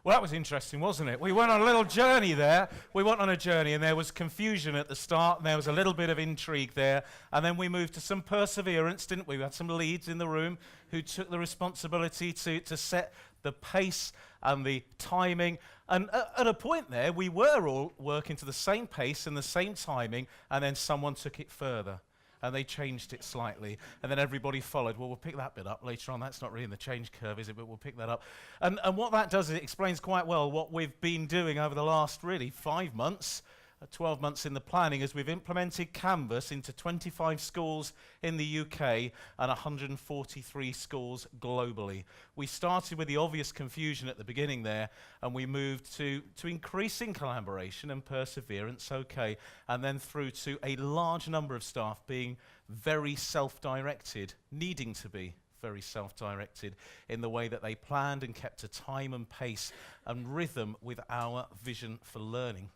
Well, that was interesting, wasn't it? We went on a little journey there. We went on a journey, and there was confusion at the start, and there was a little bit of intrigue there. And then we moved to some perseverance, didn't we? We had some leads in the room who took the responsibility to set the pace and the timing. And at a point there, we were all working to the same pace and the same timing, and then someone took it further. And they changed it slightly, and then everybody followed. Well, we'll pick that bit up later on. That's not really in the change curve, is it? But we'll pick that up. And what that does is it explains quite well what we've been doing over the last, really, 5 months, 12 months in the planning, as we've implemented Canvas into 25 schools in the UK and 143 schools globally. We started with the obvious confusion at the beginning there, and we moved to increasing collaboration and perseverance, and then through to a large number of staff being very self-directed, needing to be very self-directed in the way that they planned and kept a time and pace and rhythm with our vision for learning.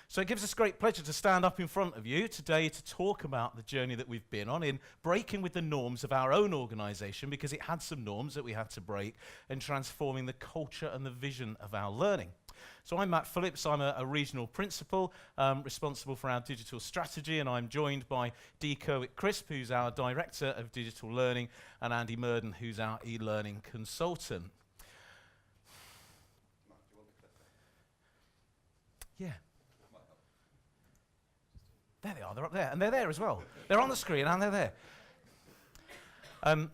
So it gives us great pleasure to stand up in front of you today to talk about the journey that we've been on in breaking with the norms of our own organisation, because it had some norms that we had to break, and transforming the culture and the vision of our learning. So I'm Matt Phillips. I'm a regional principal responsible for our digital strategy, and I'm joined by Kerwick, who's our Director of Digital Learning, and Andy Murden, who's our e-learning consultant. Yeah. There they are, they're up there, and they're there as well. They're on the screen and they're there.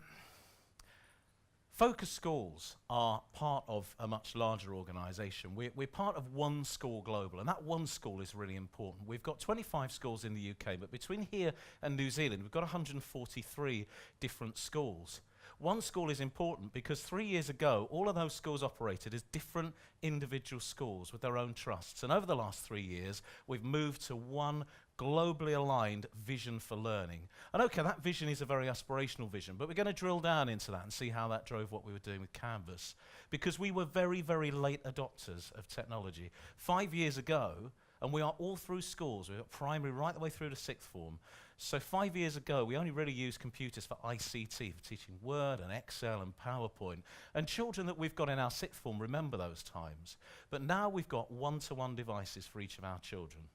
Focus schools are part of a much larger organisation. We're part of one school global, and that one school is really important. We've got 25 schools in the UK, but between here and New Zealand, we've got 143 different schools. One school is important because 3 years ago, all of those schools operated as different individual schools with their own trusts. And over the last 3 years, we've moved to one globally aligned vision for learning. And okay, that vision is a very aspirational vision, but we're going to drill down into that and see how that drove what we were doing with Canvas. Because we were very, very late adopters of technology. 5 years ago, and we are all through schools, we've got primary right the way through to sixth form. So 5 years ago, we only really used computers for ICT, for teaching Word and Excel and PowerPoint. And children that we've got in our sixth form remember those times. But now we've got one-to-one devices for each of our children.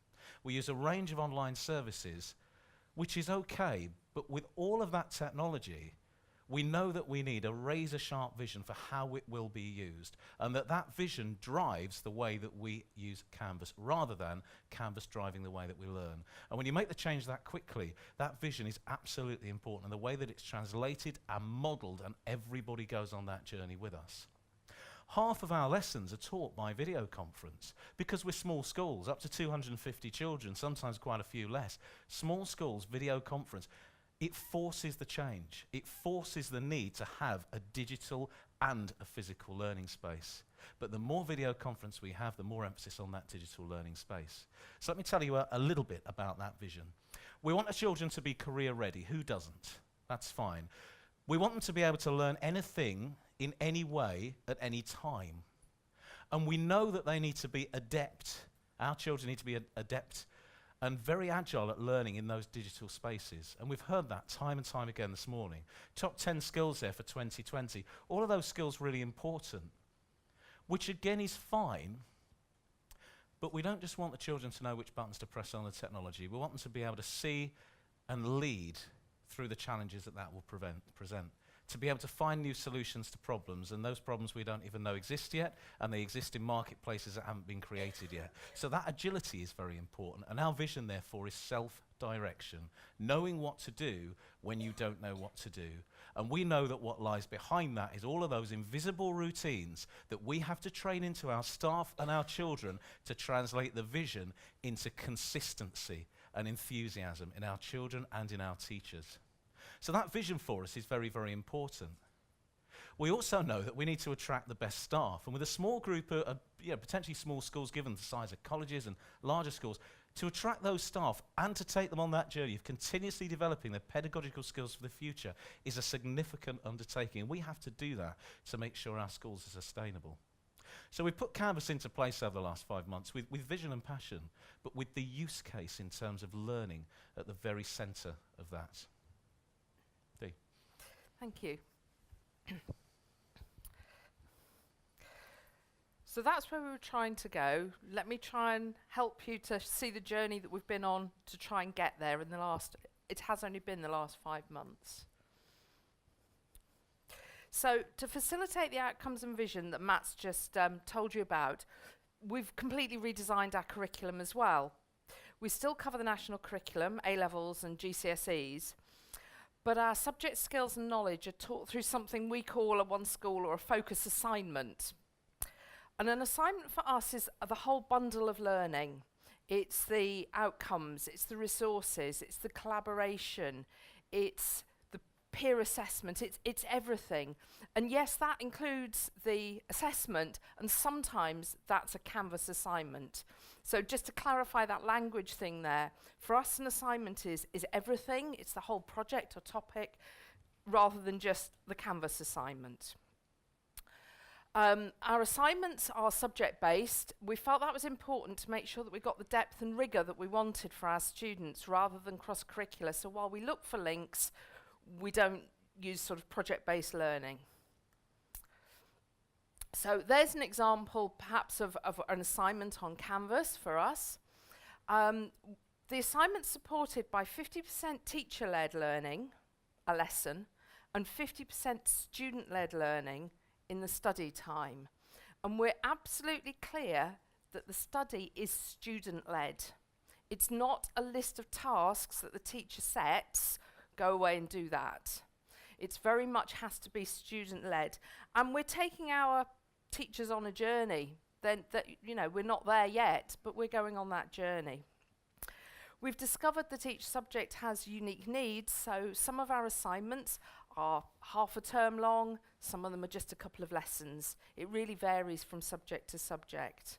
We use a range of online services, which is okay, but with all of that technology, we know that we need a razor-sharp vision for how it will be used, and that vision drives the way that we use Canvas, rather than Canvas driving the way that we learn. And when you make the change that quickly, that vision is absolutely important, and the way that it's translated and modelled, and everybody goes on that journey with us. Half of our lessons are taught by video conference because we're small schools, up to 250 children, sometimes quite a few less. Small schools, video conference. It forces the change. It forces the need to have a digital and a physical learning space. But the more video conference we have, the more emphasis on that digital learning space. So let me tell you a little bit about that vision. We want our children to be career ready. Who doesn't? That's fine. We want them to be able to learn anything in any way at any time. And we know that they need to be adept. Our children need to be adept and very agile at learning in those digital spaces. And we've heard that time and time again this morning. Top 10 skills there for 2020. All of those skills really important, which again is fine, but we don't just want the children to know which buttons to press on the technology. We want them to be able to see and lead through the challenges that will present. To be able to find new solutions to problems, and those problems we don't even know exist yet, and they exist in marketplaces that haven't been created yet. So that agility is very important, and our vision therefore is self-direction, knowing what to do when you don't know what to do. And we know that what lies behind that is all of those invisible routines that we have to train into our staff and our children to translate the vision into consistency and enthusiasm in our children and in our teachers. So that vision for us is very, very important. We also know that we need to attract the best staff. And with a small group of potentially small schools, given the size of colleges and larger schools, to attract those staff and to take them on that journey of continuously developing their pedagogical skills for the future is a significant undertaking. And we have to do that to make sure our schools are sustainable. So we've put Canvas into place over the last 5 months with vision and passion, but with the use case in terms of learning at the very centre of that. Thank you. So that's where we were trying to go. Let me try and help you to see the journey that we've been on to try and get there it has only been the last 5 months. So to facilitate the outcomes and vision that Matt's just told you about, we've completely redesigned our curriculum as well. We still cover the national curriculum, A-levels and GCSEs, but our subject skills and knowledge are taught through something we call a one school or a focus assignment. And an assignment for us is the whole bundle of learning. It's the outcomes, it's the resources, it's the collaboration, it's the peer assessment, it's everything. And yes, that includes the assessment, and sometimes that's a Canvas assignment. So just to clarify that language thing there, for us an assignment is everything, it's the whole project or topic, rather than just the Canvas assignment. Our assignments are subject-based. We felt that was important to make sure that we got the depth and rigour that we wanted for our students rather than cross-curricular. So while we look for links, we don't use sort of project-based learning. So there's an example perhaps of an assignment on Canvas for us. The assignment's supported by 50% teacher-led learning, a lesson, and 50% student-led learning in the study time. And we're absolutely clear that the study is student-led. It's not a list of tasks that the teacher sets, go away and do that. It's very much has to be student-led. And we're taking our teachers on a journey. We're not there yet, but we're going on that journey. We've discovered that each subject has unique needs, so some of our assignments are half a term long, some of them are just a couple of lessons. It really varies from subject to subject.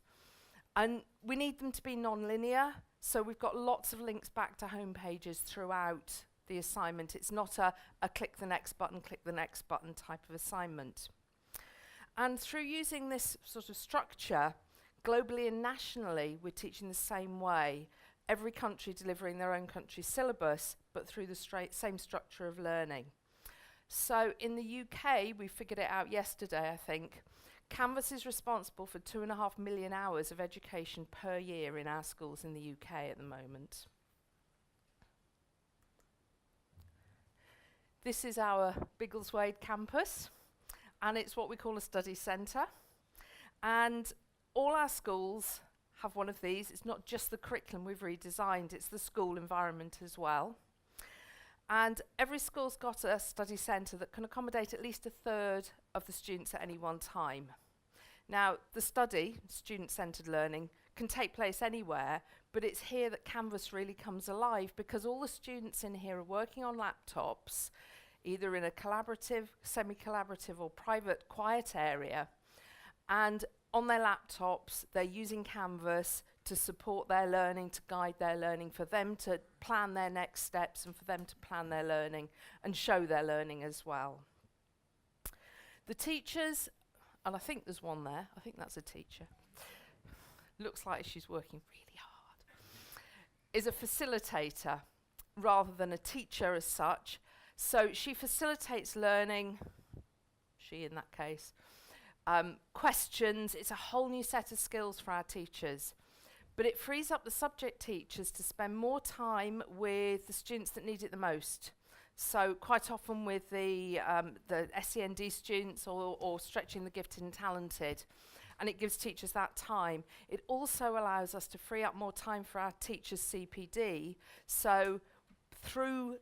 And we need them to be non-linear, so we've got lots of links back to home pages throughout the assignment. It's not a click the next button type of assignment. And through using this sort of structure, globally and nationally, we're teaching the same way. Every country delivering their own country syllabus, but through the same structure of learning. So in the UK, we figured it out yesterday, I think. Canvas is responsible for 2.5 million hours of education per year in our schools in the UK at the moment. This is our Biggleswade campus, and it's what we call a study centre. And all our schools have one of these. It's not just the curriculum we've redesigned, it's the school environment as well. And every school's got a study centre that can accommodate at least a third of the students at any one time. Now, the study, student-centred learning, can take place anywhere, but it's here that Canvas really comes alive because all the students in here are working on laptops, either in a collaborative, semi-collaborative or private quiet area, and on their laptops, they're using Canvas to support their learning, to guide their learning, for them to plan their next steps and for them to plan their learning and show their learning as well. The teachers, and I think there's one there, I think that's a teacher, looks like she's working really hard, is a facilitator rather than a teacher as such. So she facilitates learning, she in that case, questions. It's a whole new set of skills for our teachers. But it frees up the subject teachers to spend more time with the students that need it the most. So quite often with the SEND students or stretching the gifted and talented. And it gives teachers that time. It also allows us to free up more time for our teachers' CPD. So through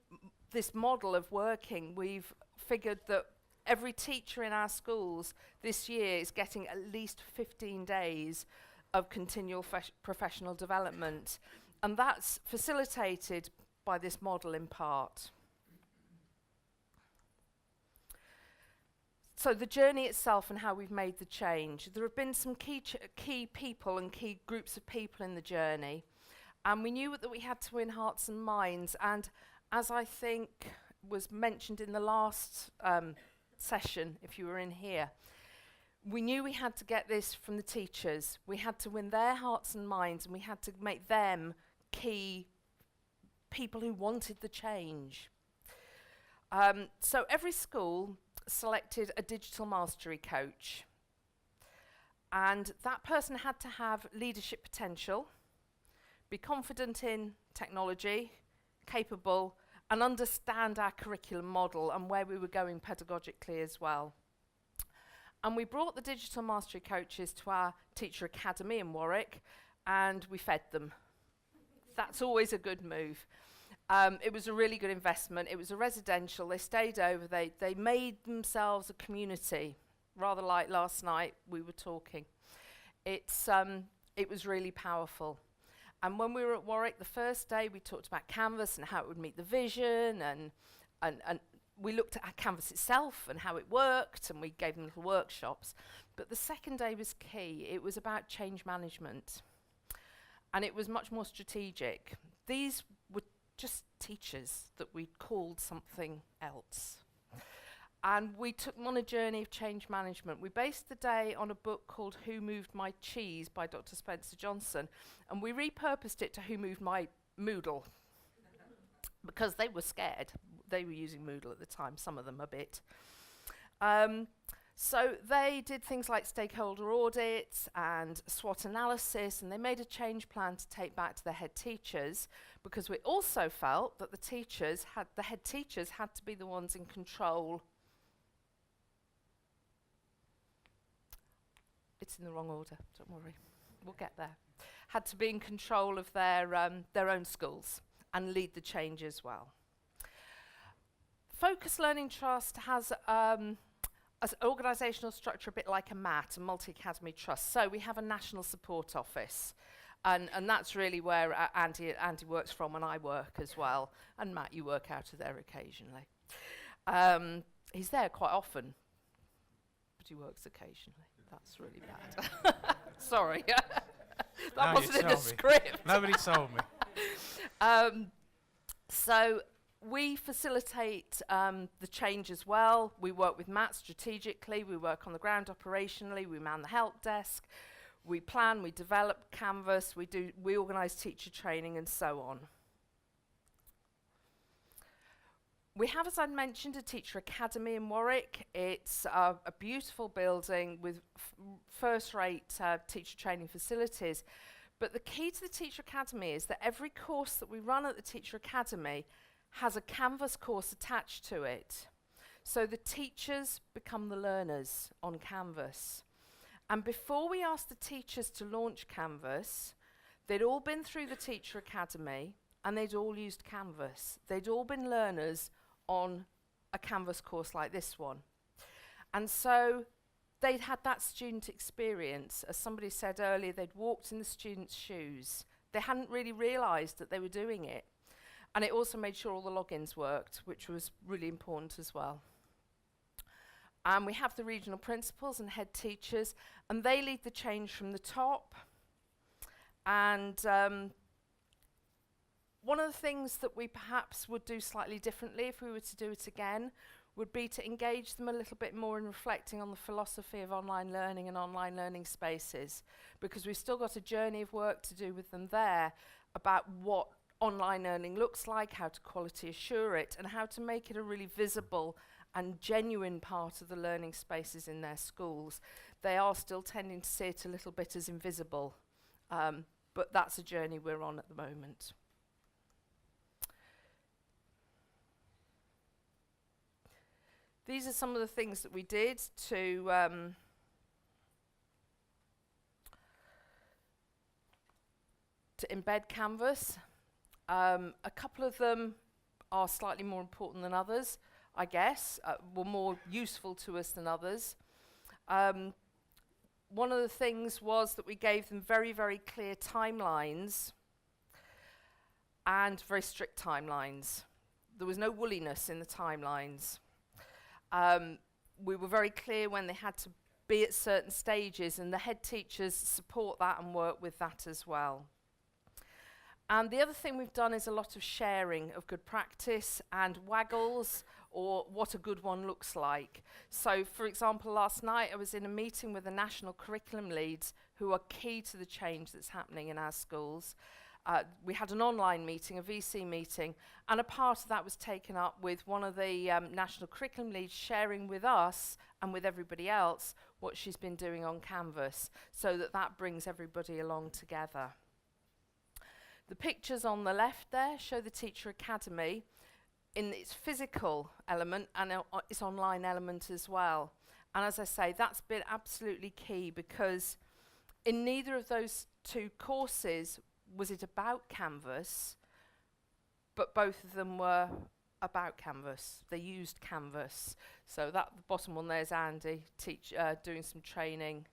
this model of working, we've figured that every teacher in our schools this year is getting at least 15 days of continual professional development. And that's facilitated by this model in part. So the journey itself and how we've made the change. There have been some key people and key groups of people in the journey. And we knew that we had to win hearts and minds. And as I think was mentioned in the last session, if you were in here, we knew we had to get this from the teachers. We had to win their hearts and minds, and we had to make them key people who wanted the change. So every school selected a digital mastery coach. And that person had to have leadership potential, be confident in technology, capable, and understand our curriculum model and where we were going pedagogically as well. And we brought the digital mastery coaches to our teacher academy in Warwick, and we fed them. That's always a good move. It was a really good investment. It was a residential. They stayed over. They made themselves a community, rather like last night we were talking. It was really powerful. And when we were at Warwick the first day, we talked about Canvas and how it would meet the vision, and we looked at Canvas itself and how it worked, and we gave them little workshops. But the second day was key. It was about change management. And it was much more strategic. These were just teachers that we'd called something else. And we took them on a journey of change management. We based the day on a book called Who Moved My Cheese by Dr. Spencer Johnson, and we repurposed it to Who Moved My Moodle, because they were scared. They were using Moodle at the time, some of them a bit. So they did things like stakeholder audits and SWOT analysis, and they made a change plan to take back to the head teachers, because we also felt that the head teachers had to be the ones in control. It's in the wrong order, don't worry, we'll get there. Had to be in control of their own schools and lead the change as well. Focus Learning Trust has an organisational structure a bit like a MAT, a multi-academy trust. So we have a national support office, and that's really where Andy works from, and I work as well. And Matt, you work out of there occasionally. He's there quite often, but he works occasionally. That's really bad. Sorry. That wasn't in the script. Nobody told me. So we facilitate the change as well. We work with Matt strategically. We work on the ground operationally. We man the help desk. We plan, we develop Canvas. We organise teacher training and so on. We have, as I mentioned, a teacher academy in Warwick. It's a beautiful building with first-rate teacher training facilities. But the key to the teacher academy is that every course that we run at the teacher academy has a Canvas course attached to it. So the teachers become the learners on Canvas. And before we asked the teachers to launch Canvas, they'd all been through the teacher academy and they'd all used Canvas. They'd all been learners on a Canvas course like this one. And so they'd had that student experience. As somebody said earlier, they'd walked in the students' shoes. They hadn't really realised that they were doing it. And it also made sure all the logins worked, which was really important as well. And we have the regional principals and head teachers, and they lead the change from the top. And one of the things that we perhaps would do slightly differently if we were to do it again would be to engage them a little bit more in reflecting on the philosophy of online learning and online learning spaces, because we've still got a journey of work to do with them there about what online learning looks like, how to quality assure it, and how to make it a really visible and genuine part of the learning spaces in their schools. They are still tending to see it a little bit as invisible, but that's a journey we're on at the moment. These are some of the things that we did to embed Canvas. A couple of them are slightly more important than others, I guess, were more useful to us than others. One of the things was that we gave them very, very clear timelines and very strict timelines. There was no woolliness in the timelines. We were very clear when they had to be at certain stages, and the head teachers support that and work with that as well. And the other thing we've done is a lot of sharing of good practice and waggles, or what a good one looks like. So, for example, last night I was in a meeting with the national curriculum leads who are key to the change that's happening in our schools. We had an online meeting, a VC meeting, and a part of that was taken up with one of the national curriculum leads sharing with us and with everybody else what she's been doing on Canvas, so that that brings everybody along together. The pictures on the left there show the Teacher Academy in its physical element and its online element as well. And as I say, that's been absolutely key, because in neither of those two courses was it about Canvas, but both of them were about Canvas. They used Canvas. So that the bottom one there is Andy doing some training.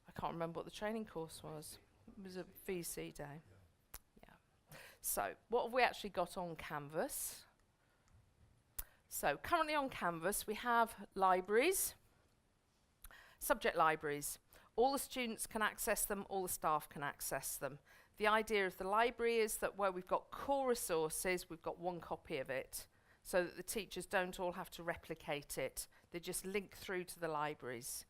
I can't remember what the training course was. It was a VC day. Yeah. So what have we actually got on Canvas? So currently on Canvas we have libraries, subject libraries. All the students can access them, all the staff can access them. The idea of the library is that where we've got core resources, we've got one copy of it, so that the teachers don't all have to replicate it. They just link through to the libraries.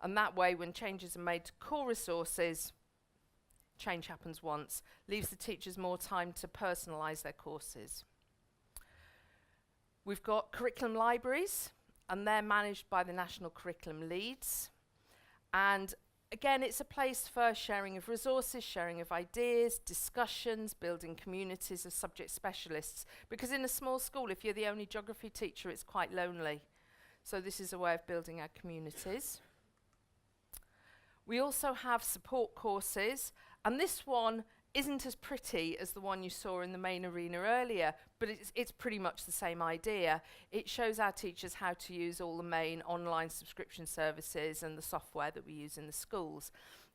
And that way, when changes are made to core resources, change happens once, leaves the teachers more time to personalise their courses. We've got curriculum libraries, and they're managed by the National Curriculum Leads. And again, it's a place for sharing of resources, sharing of ideas, discussions, building communities of subject specialists. Because in a small school, if you're the only geography teacher, it's quite lonely. So this is a way of building our communities. We also have support courses, and this one isn't as pretty as the one you saw in the main arena earlier, but it's pretty much the same idea. It shows our teachers how to use all the main online subscription services and the software that we use in the schools.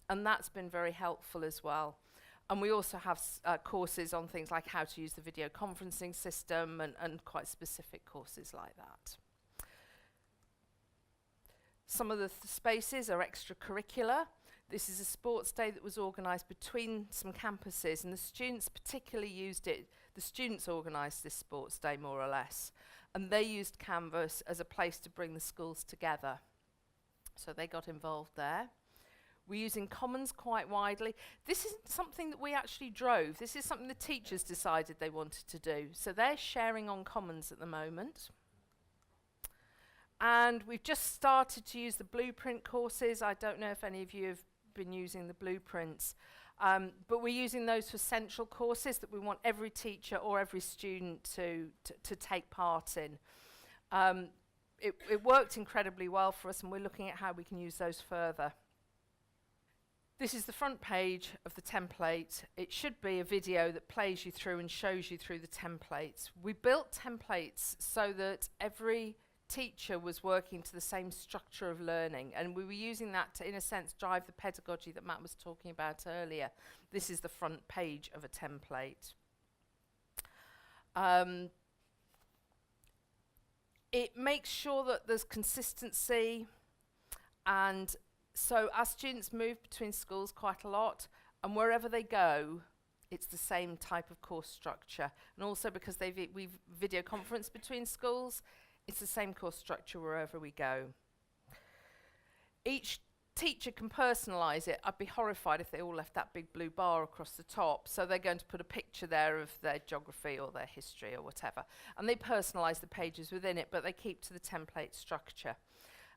And that's been very helpful as well. And we also have courses on things like how to use the video conferencing system and quite specific courses like that. Some of the spaces are extracurricular. This is a sports day that was organised between some campuses, and the students particularly used it. The students organised this sports day, more or less, and they used Canvas as a place to bring the schools together. So they got involved there. We're using Commons quite widely. This isn't something that we actually drove. This is something the teachers decided they wanted to do. So they're sharing on Commons at the moment. And we've just started to use the blueprint courses. I don't know if any of you have been using the blueprints, but we're using those for central courses that we want every teacher or every student to take part in. It worked incredibly well for us, and we're looking at how we can use those further. This is the front page of the template. It should be a video that plays you through and shows you through the templates. We built templates so that every teacher was working to the same structure of learning, and we were using that to, in a sense, drive the pedagogy that Matt was talking about earlier. This is the front page of a template. It makes sure that there's consistency, and so our students move between schools quite a lot, and wherever they go, it's the same type of course structure. And also because we've video conference between schools, it's the same course structure wherever we go. Each teacher can personalise it. I'd be horrified if they all left that big blue bar across the top. So they're going to put a picture there of their geography or their history or whatever. And they personalise the pages within it, but they keep to the template structure.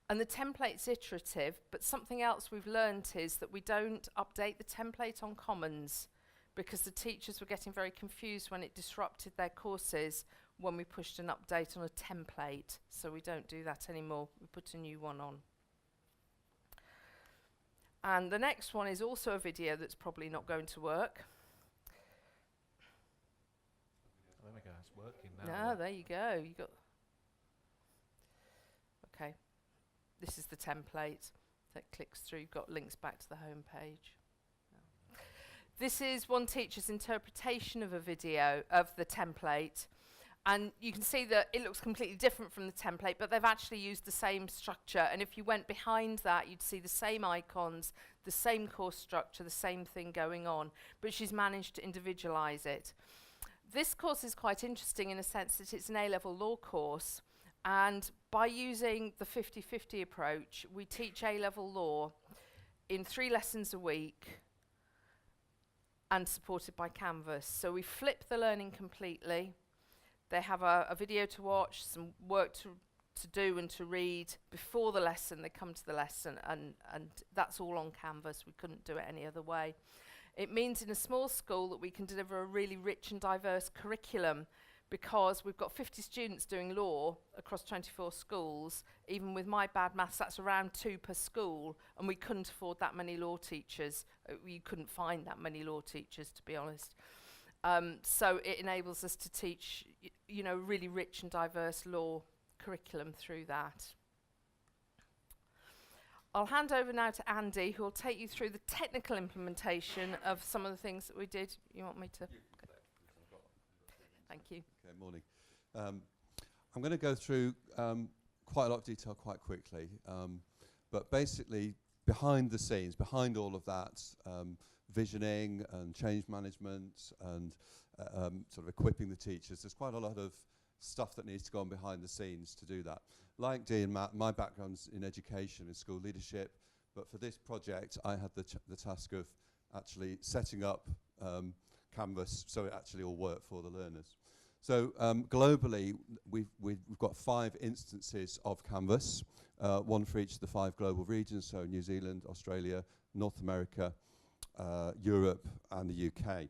And the template's iterative, but something else we've learnt is that we don't update the template on Commons, because the teachers were getting very confused when it disrupted their courses when we pushed an update on a template. So we don't do that anymore. We put a new one on. And the next one is also a video that's probably not going to work. There we go, it's working now. No, there you go. You got. Okay. This is the template that clicks through. You've got links back to the home page. This is one teacher's interpretation of a video of the template. And you can see that it looks completely different from the template, but they've actually used the same structure. And if you went behind that, you'd see the same icons, the same course structure, the same thing going on. But she's managed to individualise it. This course is quite interesting in a sense that it's an A-level law course. And by using the 50-50 approach, we teach A-level law in 3 lessons a week and supported by Canvas. So we flip the learning completely. They have a video to watch, some work to do and to read before the lesson. They come to the lesson, and that's all on Canvas. We couldn't do it any other way. It means in a small school that we can deliver a really rich and diverse curriculum, because we've got 50 students doing law across 24 schools. Even with my bad maths, that's around 2 per school, and we couldn't afford that many law teachers. You couldn't find that many law teachers, to be honest. So it enables us to teach, you know, really rich and diverse law curriculum through that. I'll hand over now to Andy, who will take you through the technical implementation of some of the things that we did. You want me to? Thank you. Okay, morning. I'm going to go through quite a lot of detail quite quickly, but basically behind the scenes, behind all of that, visioning and change management and sort of equipping the teachers, there's quite a lot of stuff that needs to go on behind the scenes to do that. Like Dee and Matt, my background's in education and school leadership, but for this project I had the task of actually setting up Canvas so it actually all worked for the learners. So globally, we've got 5 instances of Canvas, one for each of the 5 global regions, so New Zealand, Australia, North America, Europe, and the UK.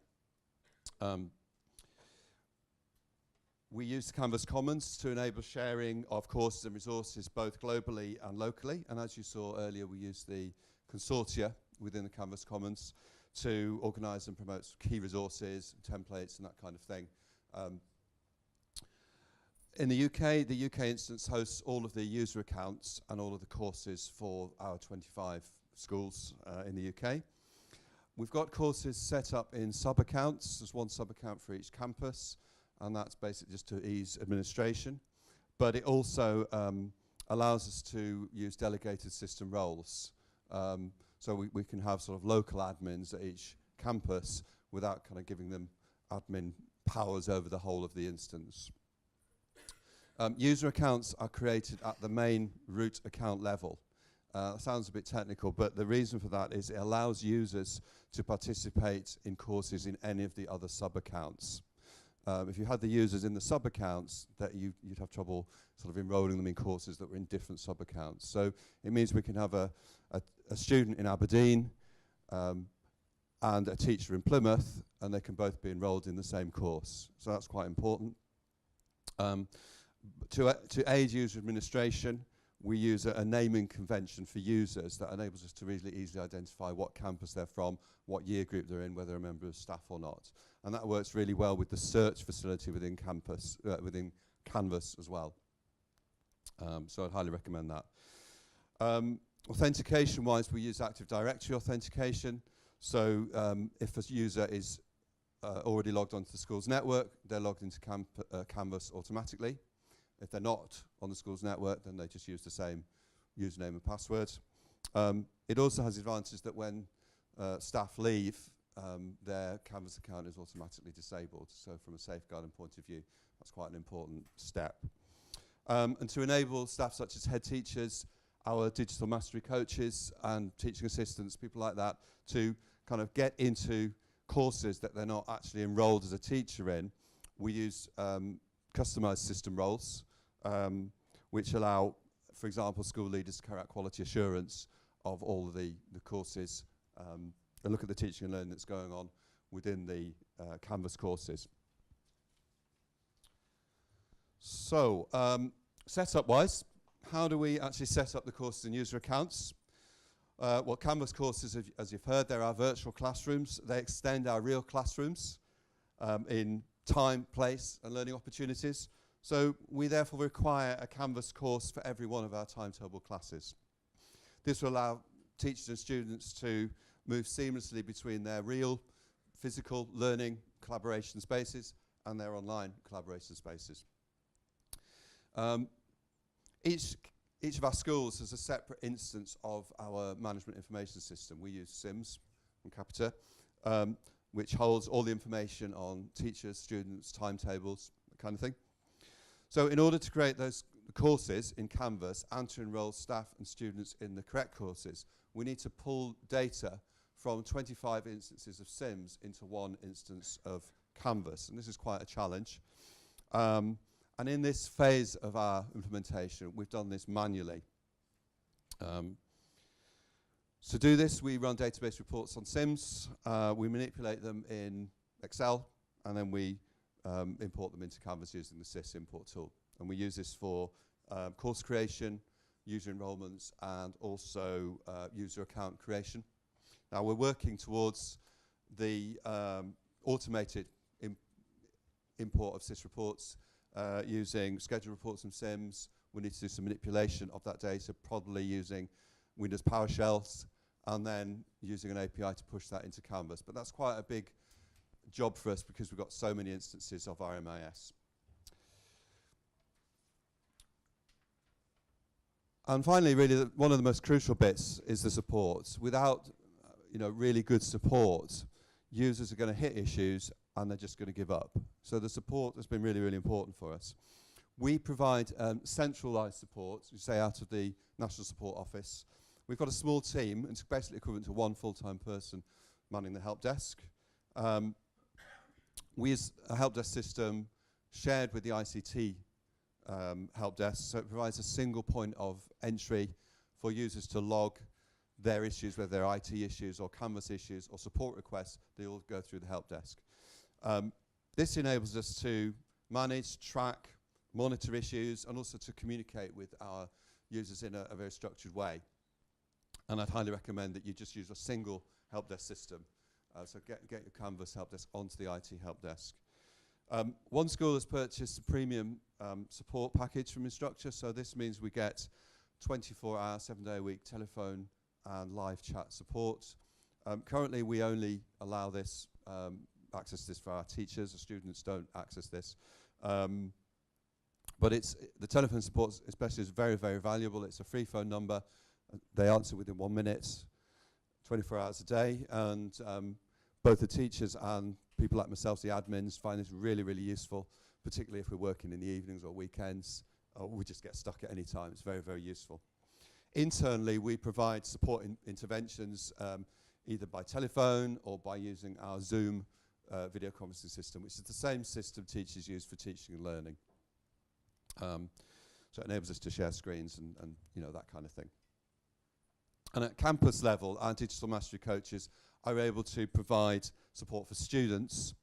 We use Canvas Commons to enable sharing of courses and resources both globally and locally, and as you saw earlier, we use the consortia within the Canvas Commons to organise and promote key resources, templates and that kind of thing. In the UK instance hosts all of the user accounts and all of the courses for our 25 schools in the UK. We've got courses set up in sub-accounts. There's one sub-account for each campus, and that's basically just to ease administration. But it also allows us to use delegated system roles. So we can have sort of local admins at each campus without kind of giving them admin powers over the whole of the instance. User accounts are created at the main root account level. Sounds a bit technical, but the reason for that is it allows users to participate in courses in any of the other sub-accounts. If you had the users in the sub-accounts, that you'd have trouble sort of enrolling them in courses that were in different sub-accounts. So it means we can have a student in Aberdeen and a teacher in Plymouth, and they can both be enrolled in the same course. So that's quite important. To aid user administration, we use a naming convention for users that enables us to really easily identify what campus they're from, what year group they're in, whether they're a member of staff or not. And that works really well with the search facility within Canvas as well. So I'd highly recommend that. Authentication-wise, we use Active Directory authentication. So if a user is already logged onto the school's network, they're logged into Canvas automatically. If they're not on the school's network, then they just use the same username and password. It also has advantages that when staff leave, their Canvas account is automatically disabled. So from a safeguarding point of view, that's quite an important step. And to enable staff such as head teachers, our digital mastery coaches and teaching assistants, people like that, to kind of get into courses that they're not actually enrolled as a teacher in, we use customized system roles, which allow, for example, school leaders to carry out quality assurance of all of the courses and look at the teaching and learning that's going on within the Canvas courses. So, setup-wise, how do we actually set up the courses and user accounts? Well, Canvas courses, as you've heard, they're our virtual classrooms. They extend our real classrooms in time, place, and learning opportunities. So we therefore require a Canvas course for every one of our timetable classes. This will allow teachers and students to move seamlessly between their real, physical learning collaboration spaces and their online collaboration spaces. Each of our schools has a separate instance of our management information system. We use SIMS from Capita, which holds all the information on teachers, students, timetables, that kind of thing. So in order to create those courses in Canvas and to enroll staff and students in the correct courses, we need to pull data from 25 instances of SIMS into one instance of Canvas. And this is quite a challenge. And in this phase of our implementation, we've done this manually. To do this, we run database reports on Sims, we manipulate them in Excel, and then we import them into Canvas using the Sys import tool. And we use this for course creation, user enrollments, and also user account creation. Now we're working towards the automated import of Sys reports using schedule reports from Sims. We need to do some manipulation of that data, probably using Windows PowerShells, and then using an API to push that into Canvas. But that's quite a big job for us because we've got so many instances of our MIS. And finally, really, one of the most crucial bits is the support. Without really good support, users are going to hit issues and they're just going to give up. So the support has been really, really important for us. We provide centralized support, you say, out of the National Support Office. We've got a small team, and it's basically equivalent to one full-time person manning the help desk. We use a help desk system shared with the ICT help desk, so it provides a single point of entry for users to log their issues, whether they're IT issues or Canvas issues or support requests. They all go through the help desk. This enables us to manage, track, monitor issues, and also to communicate with our users in a very structured way. And I'd highly recommend that you just use a single help desk system. So get your Canvas help desk onto the IT help desk. One school has purchased a premium support package from Instructure, so this means we get 24-hour, 7-day-a-week telephone and live chat support. Currently, we only allow this access this for our teachers. The students don't access this. But the telephone support especially is very, very valuable. It's a free phone number. They answer within 1 minute, 24 hours a day, and both the teachers and people like myself, the admins, find this really, really useful, particularly if we're working in the evenings or weekends, or we just get stuck at any time. It's very, very useful. Internally, we provide support interventions either by telephone or by using our Zoom video conferencing system, which is the same system teachers use for teaching and learning. So it enables us to share screens and that kind of thing. And at campus level, our digital mastery coaches are able to provide support for students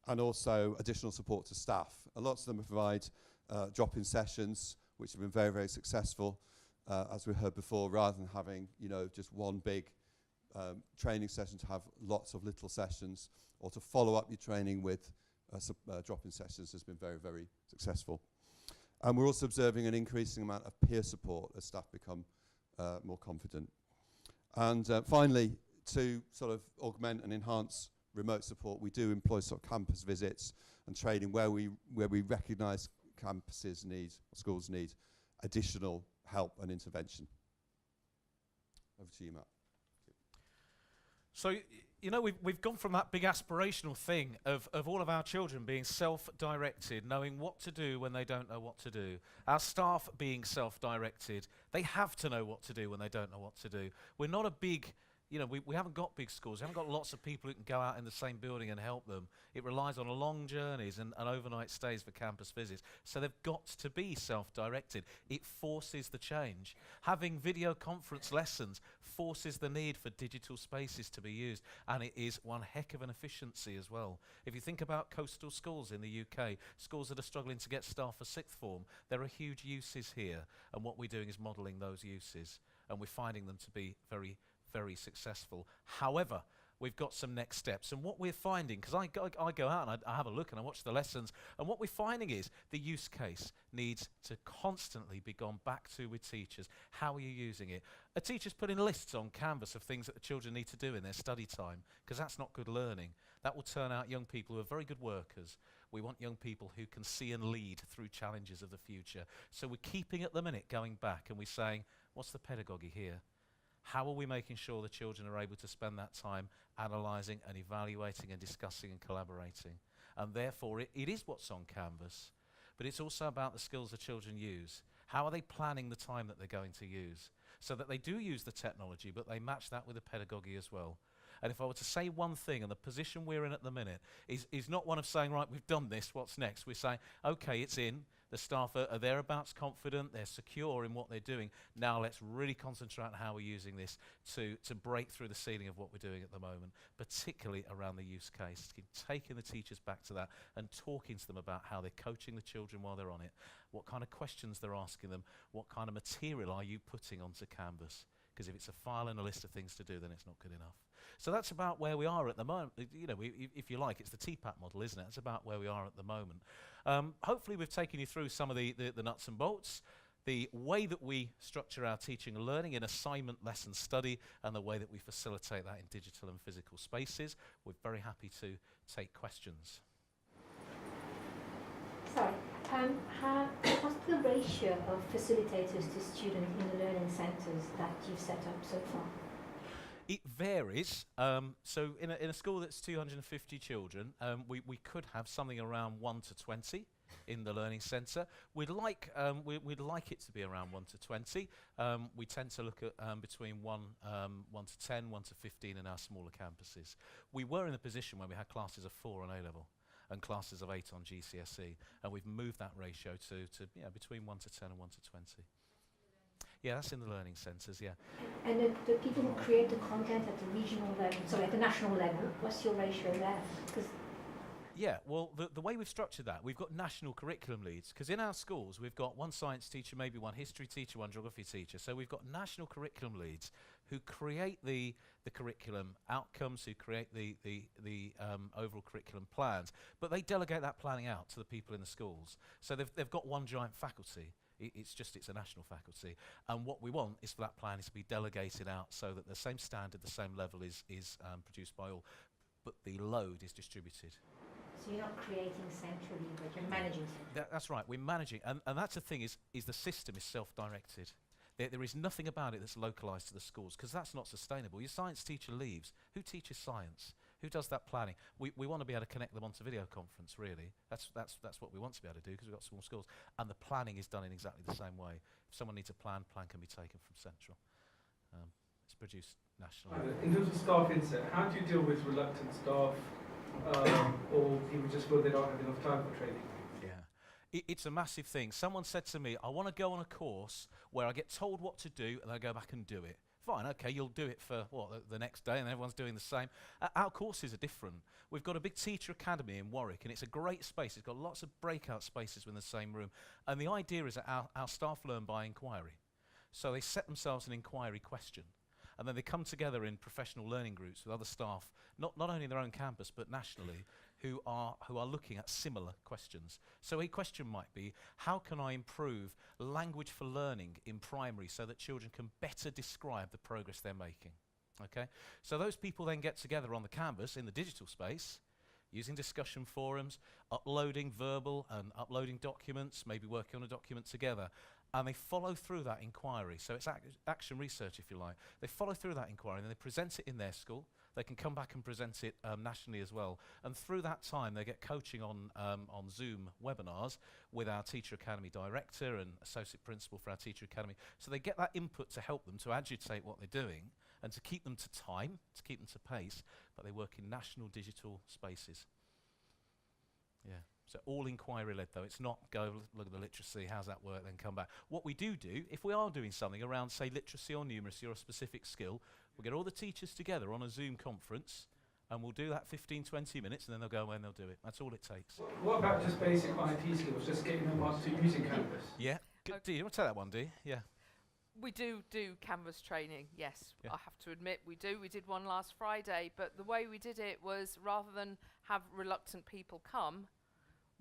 and also additional support to staff. And lots of them provide drop-in sessions, which have been very, very successful, as we heard before, rather than having just one big training session, to have lots of little sessions, or to follow up your training with drop-in sessions has been very, very successful. And we're also observing an increasing amount of peer support as staff become more confident. And finally, to sort of augment and enhance remote support, we do employ sort of campus visits and training where we recognise campuses need, schools need additional help and intervention. Over to you, Matt. So, we've gone from that big aspirational thing of all of our children being self-directed, knowing what to do when they don't know what to do. Our staff being self-directed. They have to know what to do when they don't know what to do. We're not a big, we haven't got big schools. We haven't got lots of people who can go out in the same building and help them. It relies on long journeys and overnight stays for campus visits. So they've got to be self-directed. It forces the change. Having video conference lessons forces the need for digital spaces to be used, and it is one heck of an efficiency as well. If you think about coastal schools in the UK, schools that are struggling to get staff for sixth form, there are huge uses here, and what we're doing is modelling those uses, and we're finding them to be very, very successful. However, we've got some next steps, and what we're finding, because I go out and I have a look and I watch the lessons, and what we're finding is the use case needs to constantly be gone back to with teachers. How are you using it? A teacher's putting lists on Canvas of things that the children need to do in their study time, because that's not good learning. That will turn out young people who are very good workers. We want young people who can see and lead through challenges of the future. So we're keeping at the minute going back, and we're saying, what's the pedagogy here? How are we making sure the children are able to spend that time analysing and evaluating and discussing and collaborating? And therefore, it is what's on Canvas, but it's also about the skills the children use. How are they planning the time that they're going to use? So that they do use the technology, but they match that with the pedagogy as well. And if I were to say one thing, and the position we're in at the minute is not one of saying, right, we've done this, what's next? We're saying, okay, it's in. The staff are thereabouts confident, they're secure in what they're doing. Now let's really concentrate on how we're using this to break through the ceiling of what we're doing at the moment, particularly around the use case, taking the teachers back to that and talking to them about how they're coaching the children while they're on it, what kind of questions they're asking them, what kind of material are you putting onto Canvas. Because if it's a file and a list of things to do, then it's not good enough. So that's about where we are at the moment. You know, if you like, it's the TPAT model, isn't it? That's about where we are at the moment. Hopefully we've taken you through some of the nuts and bolts, the way that we structure our teaching and learning in assignment, lesson, study, and the way that we facilitate that in digital and physical spaces. We're very happy to take questions. Sorry, what's the ratio of facilitators to students in the learning centres that you've set up so far? It varies. So in a school that's 250 children, we could have something around 1 to 20 in the learning centre. We'd like it to be around 1 to 20. We tend to look at between 1 to 10, 1 to 15 in our smaller campuses. We were in a position where we had classes of 4 on A-level and classes of 8 on GCSE, and we've moved that ratio to between 1 to 10 and 1 to 20. Yeah, that's in the learning centres, yeah. And the people who create the content at the regional level, sorry, at the national level, what's your ratio there? Yeah, well, the way we've structured that, we've got national curriculum leads, because in our schools we've got one science teacher, maybe one history teacher, one geography teacher. So we've got national curriculum leads who create the curriculum outcomes, who create the overall curriculum plans, but they delegate that planning out to the people in the schools. So they've got one giant faculty. It's a national faculty, and what we want is for that plan to be delegated out so that the same standard, the same level is produced by all, but the load is distributed. So you're not creating centrally, but you're managing centrally. That's right, we're managing, and that's the thing is the system is self-directed. There is nothing about it that's localised to the schools, because that's not sustainable. Your science teacher leaves. Who teaches science? Who does that planning? We want to be able to connect them onto video conference, really. That's what we want to be able to do, because we've got small schools. And the planning is done in exactly the same way. If someone needs a plan can be taken from central. It's produced nationally. In terms of staff inset, how do you deal with reluctant staff or people just feel they don't have enough time for training? It's a massive thing. Someone said to me, I want to go on a course where I get told what to do and I go back and do it. Fine, okay, you'll do it for, the next day, and everyone's doing the same. Our courses are different. We've got a big teacher academy in Warwick, and it's a great space. It's got lots of breakout spaces within the same room. And the idea is that our staff learn by inquiry. So they set themselves an inquiry question. And then they come together in professional learning groups with other staff, not only in their own campus, but nationally, who are looking at similar questions. So a question might be, how can I improve language for learning in primary so that children can better describe the progress they're making? Okay? So those people then get together on the canvas in the digital space, using discussion forums, uploading verbal and uploading documents, maybe working on a document together. And they follow through that inquiry. So it's action research, if you like. They follow through that inquiry and they present it in their school. They can come back and present it nationally as well. And through that time, they get coaching on Zoom webinars with our Teacher Academy Director and Associate Principal for our Teacher Academy. So they get that input to help them to agitate what they're doing and to keep them to time, to keep them to pace, but they work in national digital spaces. Yeah. So all inquiry-led, though. It's not go look at the literacy, how's that work, then come back. What we do, if we are doing something around, say, literacy or numeracy or a specific skill, we'll get all the teachers together on a Zoom conference, and we'll do that 15, 20 minutes, and then they'll go away and they'll do it. That's all it takes. What about just basic IT skills, just getting them onto using Canvas? Yeah. Dee, you want to take that one, Dee? Yeah. We do Canvas training, yes. Yeah. I have to admit we do. We did one last Friday, but the way we did it was rather than have reluctant people come,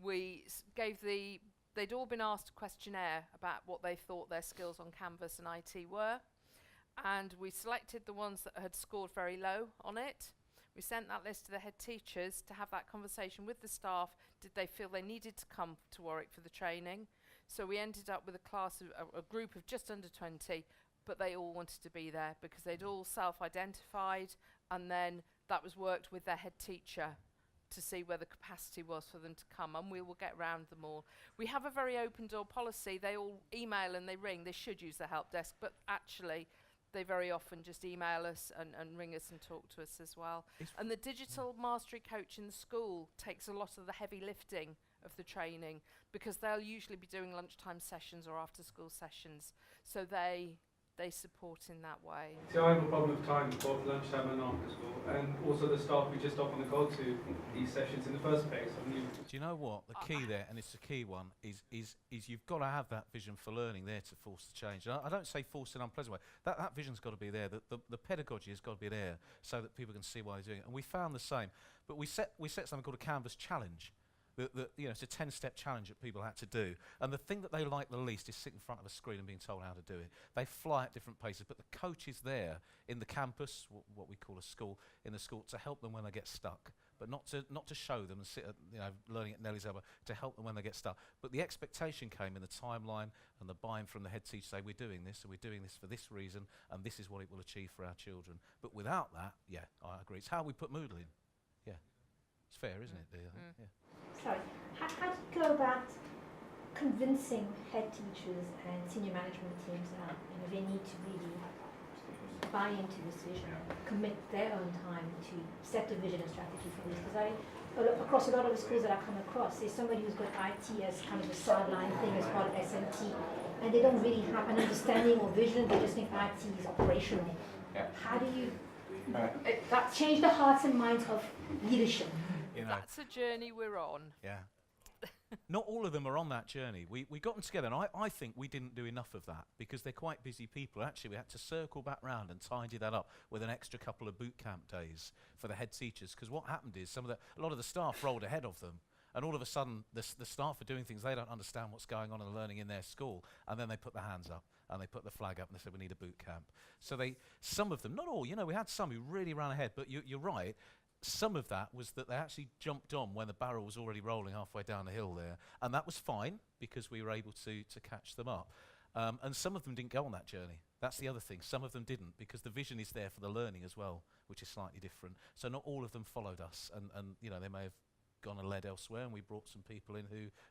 we they'd all been asked a questionnaire about what they thought their skills on Canvas and IT were, and we selected the ones that had scored very low on it. We sent that list to the head teachers to have that conversation with the staff. Did they feel they needed to come to Warwick for the training? So we ended up with a class of a group of just under 20, but they all wanted to be there because they'd all self-identified, and then that was worked with their head teacher to see where the capacity was for them to come, and we will get round them all. We have a very open door policy. They all email and they ring. They should use the help desk, but actually they very often just email us and ring us and talk to us as well. And the digital mastery coach in the school takes a lot of the heavy lifting of the training, because they'll usually be doing lunchtime sessions or after school sessions, so they support in that way. See, I have a problem with time, both lunchtime and after school, and also the staff we just don't want to go to these sessions in the first place. I mean, Do you know what? The key there, and it's a key one, is you've got to have that vision for learning there to force the change. And I don't say force in an unpleasant way. That vision's got to be there. The pedagogy has got to be there so that people can see why they're doing it. And we found the same. But we set something called a Canvas challenge. It's a 10-step challenge that people had to do. And the thing that they like the least is sitting in front of a screen and being told how to do it. They fly at different paces, but the coach is there in the campus, what we call a school, in the school, to help them when they get stuck. But not to show them and sit at, learning at Nellie's elbow, to help them when they get stuck. But the expectation came in the timeline and the buy-in from the head teacher, say, we're doing this, and we're doing this for this reason, and this is what it will achieve for our children. But without that, yeah, I agree. It's how we put Moodle in. Yeah. It's fair, isn't it, dear? Yeah. Sorry, how do you go about convincing head teachers and senior management teams that they need to really buy into this vision and commit their own time to set the vision and strategy for this? Because across a lot of the schools that I come across, there's somebody who's got IT as kind of a sideline thing as part of SMT, and they don't really have an understanding or vision. They just think IT is operational. Yeah. How do you that change the hearts and minds of leadership? That's a journey we're on. Yeah. Not all of them are on that journey. We got them together, and I think we didn't do enough of that because they're quite busy people. Actually, we had to circle back round and tidy that up with an extra couple of boot camp days for the head teachers, because what happened is a lot of the staff rolled ahead of them, and all of a sudden the staff are doing things they don't understand what's going on in the learning in their school, and then they put their hands up and they put the flag up and they said, we need a boot camp. So some of them, not all, we had some who really ran ahead, but you're right. Some of that was that they actually jumped on when the barrel was already rolling halfway down the hill there, and that was fine because we were able to catch them up. And some of them didn't go on that journey. That's the other thing. Some of them didn't, because the vision is there for the learning as well, which is slightly different. So not all of them followed us, and they may have gone and led elsewhere, and we brought some people in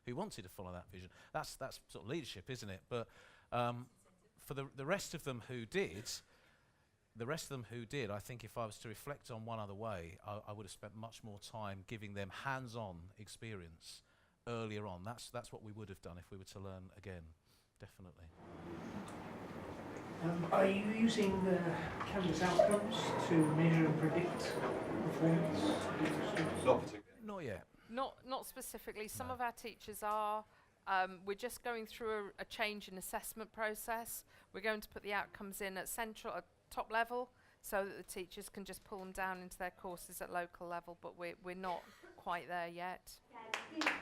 who wanted to follow that vision. That's sort of leadership, isn't it? But for the rest of them who did, I think if I was to reflect on one other way, I would have spent much more time giving them hands-on experience earlier on. That's what we would have done if we were to learn again, definitely. Are you using Canvas outcomes to measure and predict performance? Not particularly. Not yet. Not specifically. Some No. of our teachers are. We're just going through a change in assessment process. We're going to put the outcomes in at top level, so that the teachers can just pull them down into their courses at local level, but we're not quite there yet. Yeah,